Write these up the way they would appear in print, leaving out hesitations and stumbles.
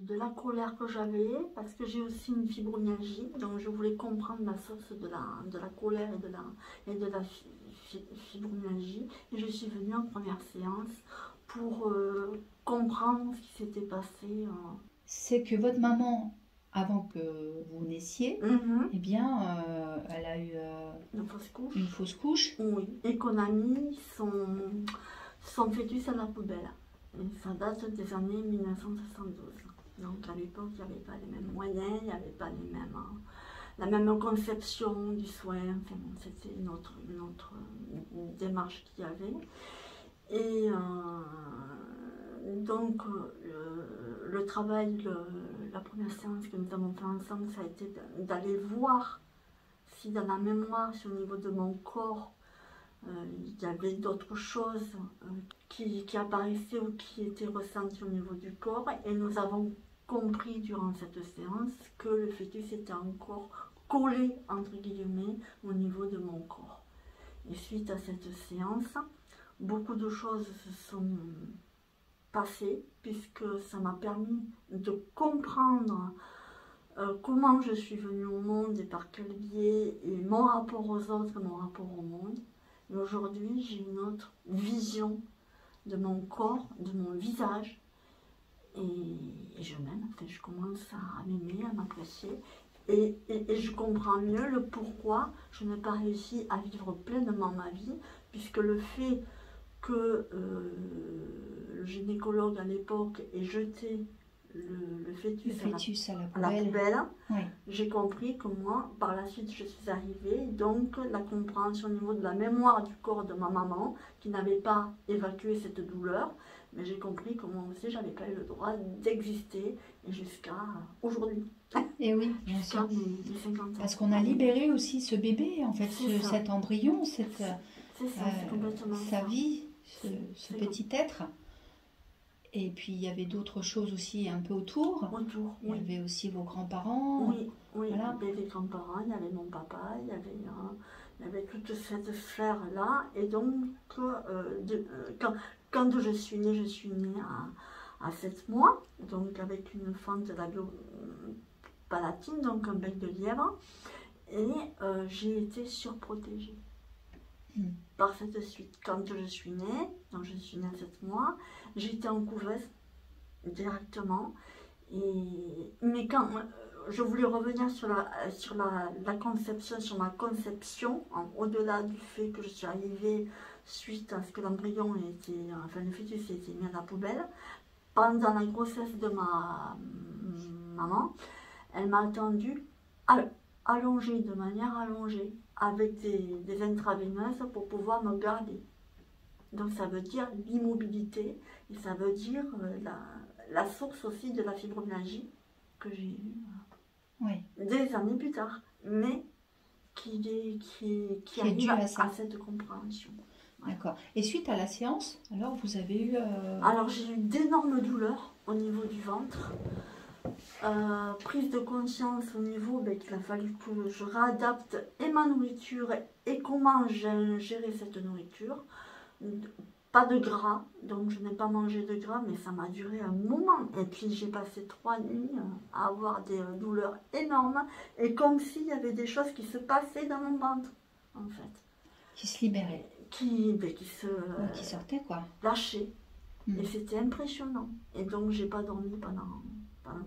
de la colère que j'avais, parce que j'ai aussi une fibromyalgie, donc je voulais comprendre la source de la colère et de la fibromyalgie. Et je suis venue en première séance pour comprendre ce qui s'était passé. C'est que votre maman, avant que vous naissiez, eh bien, elle a eu une fausse couche. Oui, et qu'on a mis son fœtus à la poubelle. Et ça date des années 1972. Donc à l'époque, il n'y avait pas les mêmes moyens, il n'y avait pas la même conception du soin. Enfin, c'était une autre démarche qu'il y avait. Et donc le travail, la première séance que nous avons fait ensemble, ça a été d'aller voir si dans la mémoire, si au niveau de mon corps, il y avait d'autres choses qui apparaissaient ou qui étaient ressenties au niveau du corps. Et nous avons compris durant cette séance que le fœtus était encore collé, entre guillemets, au niveau de mon corps. Et suite à cette séance, beaucoup de choses se sont passées, puisque ça m'a permis de comprendre comment je suis venue au monde et par quel biais, et mon rapport aux autres, mon rapport au monde. Et aujourd'hui, j'ai une autre vision de mon corps, de mon visage, et je m'aime, enfin, je commence à m'aimer, à m'apprécier, et je comprends mieux le pourquoi je n'ai pas réussi à vivre pleinement ma vie, puisque le fait que le gynécologue à l'époque ait jeté le fœtus à la poubelle, oui. J'ai compris que moi, par la suite, je suis arrivée, donc la compréhension au niveau de la mémoire du corps de ma maman, qui n'avait pas évacué cette douleur, mais j'ai compris que moi aussi, je n'avais pas eu le droit d'exister, et jusqu'à aujourd'hui. Et oui, bien sûr. Mes 50 ans. Parce qu'on a libéré aussi ce bébé, en fait, cet embryon, c'est complètement sa vie, ce petit être. Et puis il y avait d'autres choses aussi un peu autour. Il y avait aussi vos grands-parents. Oui, voilà. Il y avait les grands-parents, il y avait mon papa, il y avait toute cette sphère-là. Et donc, quand je suis née à 7 mois, donc avec une fente palatine, donc un bec de lièvre, et j'ai été surprotégée. Par cette suite, quand je suis née, donc je suis née à 7 mois, j'étais en couveuse directement. Mais quand je voulais revenir sur la conception, sur ma conception, au-delà du fait que je suis arrivée suite à ce que l'embryon le fœtus a été mis à la poubelle, pendant la grossesse de ma maman, elle m'a attendue allongée, de manière allongée, avec des intraveineuses pour pouvoir me garder. Donc ça veut dire l'immobilité, et ça veut dire la source aussi de la fibromyalgie que j'ai eue des années plus tard, mais qui arrive à cette compréhension. D'accord. Et suite à la séance, alors vous avez eu... Alors j'ai eu d'énormes douleurs au niveau du ventre. Prise de conscience au niveau qu'il a fallu que je réadapte et ma nourriture et comment gérer cette nourriture. Pas de gras, donc je n'ai pas mangé de gras, mais ça m'a duré un moment. Et puis j'ai passé 3 nuits à avoir des douleurs énormes, et comme s'il y avait des choses qui se passaient dans mon ventre, en fait. Qui se libéraient. Qui sortaient, quoi. Lâchaient. Et c'était impressionnant. Et donc j'ai pas dormi pendant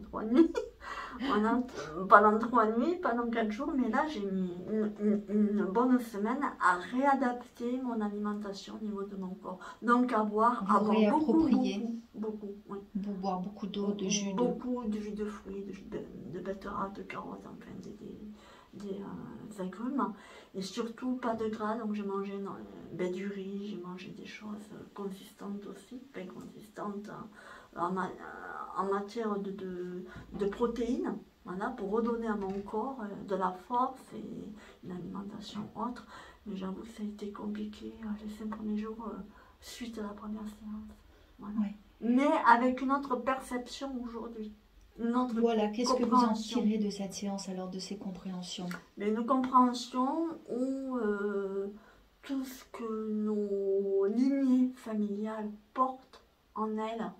3 nuits. pendant 3 nuits, pendant 4 jours, mais là j'ai mis une bonne semaine à réadapter mon alimentation au niveau de mon corps. Donc à boire beaucoup, oui. Boire beaucoup d'eau, de jus. Beaucoup de jus de fruits, de jus de betterave, de carottes, enfin des agrumes. Et surtout pas de gras, donc j'ai mangé du riz, j'ai mangé des choses consistantes aussi, très consistantes. En matière de protéines, voilà, pour redonner à mon corps de la force et une alimentation autre. Mais j'avoue que ça a été compliqué les 5 premiers jours suite à la première séance. Voilà. Oui. Mais avec une autre perception aujourd'hui. Voilà, qu'est-ce que vous en tirez de cette séance alors, de ces compréhensions? Mais une compréhension où tout ce que nos lignées familiales portent en elles,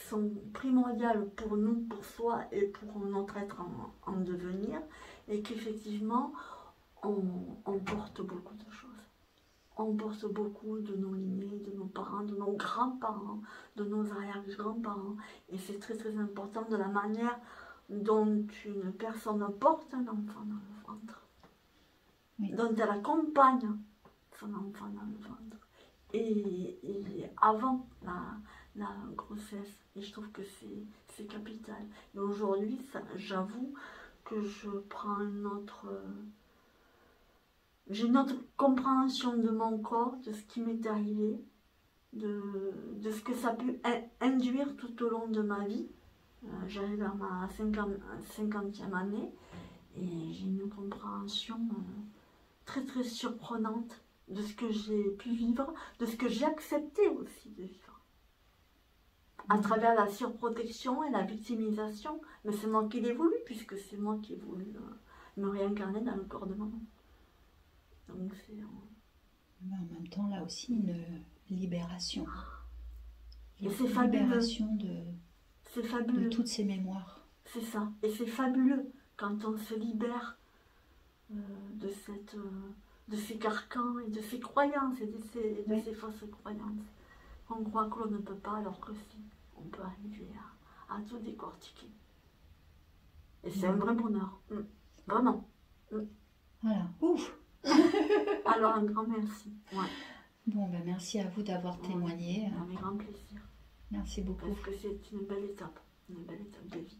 sont primordiales pour nous, pour soi et pour notre être en devenir, et qu'effectivement, on porte beaucoup de choses. On porte beaucoup de nos lignées, de nos parents, de nos grands-parents, de nos arrière-grands-parents. Et c'est très très important de la manière dont une personne porte un enfant dans le ventre. Oui. Dont elle accompagne son enfant dans le ventre. Et avant la grossesse. Et je trouve que c'est capital. Et aujourd'hui, j'avoue que je prends j'ai une autre compréhension de mon corps, de ce qui m'est arrivé, de ce que ça a pu induire tout au long de ma vie. J'arrive à ma 50e année et j'ai une compréhension très très surprenante de ce que j'ai pu vivre, de ce que j'ai accepté aussi de vivre. À travers la surprotection et la victimisation, mais c'est moi qui l'ai voulu, puisque c'est moi qui ai voulu me réincarner dans le corps de maman. Donc c'est... Mais en même temps, là aussi, une libération. Et c'est fabuleux. Libération de toutes ces mémoires. C'est ça. Et c'est fabuleux quand on se libère de ces carcans et de ces croyances et de ces fausses croyances. On croit que l'on ne peut pas, alors que si, on peut arriver à tout décortiquer. Et c'est un vrai bonheur. Vraiment. Voilà. Ouf. Alors un grand merci. Ouais. Bon, ben merci à vous d'avoir témoigné. Avec grand plaisir. Merci beaucoup. Parce que c'est une belle étape de vie.